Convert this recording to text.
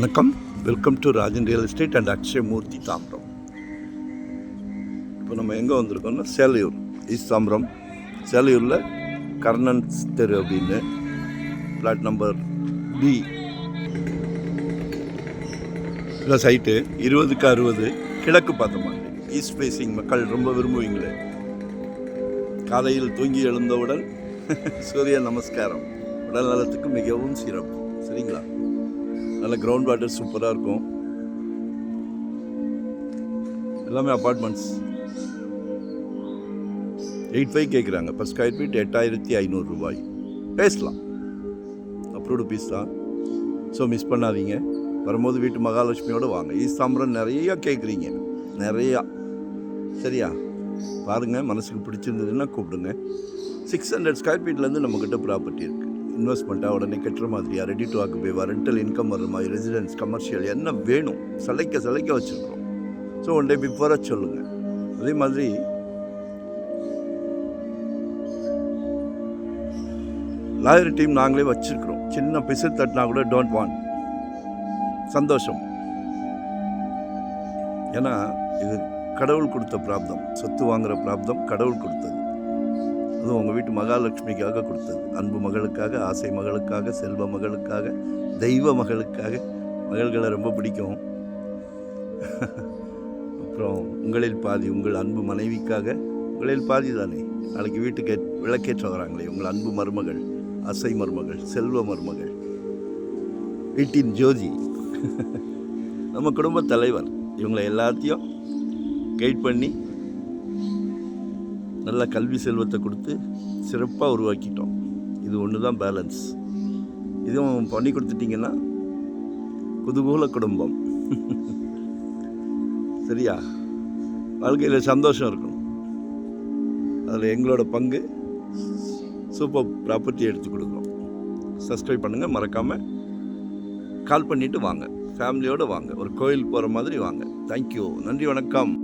வணக்கம், welcome to Rajan real estate and Akshayamurthy Tambaram. இப்போ நம்ம எங்கே வந்திருக்கோம்னா சேலையூர், ஈஸ்ட் தாம்பரம். சேலையூரில் கர்ணன்ஸ் தெரு அப்படின்னு பிளாட் நம்பர் பி இல்லை சைட்டு 20/60 கிழக்கு பார்த்த மாதிரி ஈஸ்ட் ஃபேஸிங். மக்கள் ரொம்ப விரும்புவீங்களே. காலையில் தூங்கி எழுந்தவுடன் சூரிய நமஸ்காரம் உடல் நலத்துக்கு மிகவும் சிறப்பு. சரிங்களா? நல்ல கிரவுண்ட் வாட்டர் சூப்பராக இருக்கும். எல்லாமே அப்பார்ட்மெண்ட்ஸ். 8.5 கேட்குறாங்க பர் ஸ்கொயர் ஃபீட். 8,500 ரூபாய். பேசலாம், அப்ரூவ்டு பீஸ் தான். ஸோ மிஸ் பண்ணாதீங்க. வரும்போது வீட்டு மகாலட்சுமியோடு வாங்க. ஈஸ்ட் தாம்பரம் நிறையா கேட்குறீங்க, நிறையா. சரியா? பாருங்கள், மனசுக்கு பிடிச்சிருந்ததுன்னா கூப்பிடுங்க. 600 ஸ்கொயர் ஃபீட்லேருந்து நம்மக்கிட்ட ப்ராப்பர்ட்டி இருக்குது. இன்வெஸ்ட்மெண்ட்டாக உடனே கட்டுற மாதிரியா, ரெடி டு ஆக்குபேவா, ரெண்டல் இன்கம் வர மாதிரி, ரெசிடென்ஸ், கமர்ஷியல் என்ன வேணும் சலைக்க வச்சுருக்கோம். ஸோ ஒன் டே பிஃபோராக சொல்லுங்கள். அதே மாதிரி லாயர் டீம் நாங்களே வச்சுருக்குறோம். சின்ன பிசில் தட்டினா கூட டோன்ட் வாண்ட். சந்தோஷம். ஏன்னா இது கடவுள் கொடுத்த பிராப்தம். சொத்து வாங்குகிற பிராப்தம் கடவுள் கொடுத்தது. அதுவும் உங்கள் வீட்டு மகாலட்சுமிக்காக கொடுத்தது. அன்பு மகளுக்காக, ஆசை மகளுக்காக, செல்வ மகளுக்காக, தெய்வ மகளுக்காக. மகள்களை ரொம்ப பிடிக்கும். அப்புறம் உங்களில் பாதி உங்கள் அன்பு மனைவிக்காக. உங்களில் பாதி தானே. நாளைக்கு வீட்டுக்கு விளக்கேற்ற வராங்களே உங்கள் அன்பு மருமகள், ஆசை மருமகள், செல்வ மருமகள், வீட்டின் ஜோதி, நம்ம குடும்ப தலைவர். இவங்களை எல்லாத்தையும் கைட் பண்ணி நல்ல கல்வி செல்வத்தை கொடுத்து சிறப்பாக உருவாக்கிட்டோம். இது ஒன்று தான் பேலன்ஸ். இதுவும் பண்ணி கொடுத்துட்டிங்கன்னா குதூகூல குடும்பம். சரியா? வாழ்க்கையில் சந்தோஷம் இருக்கணும். அதில் எங்களோட பங்கு. சூப்பர் ப்ராப்பர்ட்டி எடுத்து கொடுக்குறோம். சப்ஸ்கிரைப் பண்ணுங்கள், மறக்காமல் கால் பண்ணிவிட்டு வாங்க. ஃபேமிலியோடு வாங்க. ஒரு கோயில் போகிற மாதிரி வாங்க. தேங்க்யூ. நன்றி, வணக்கம்.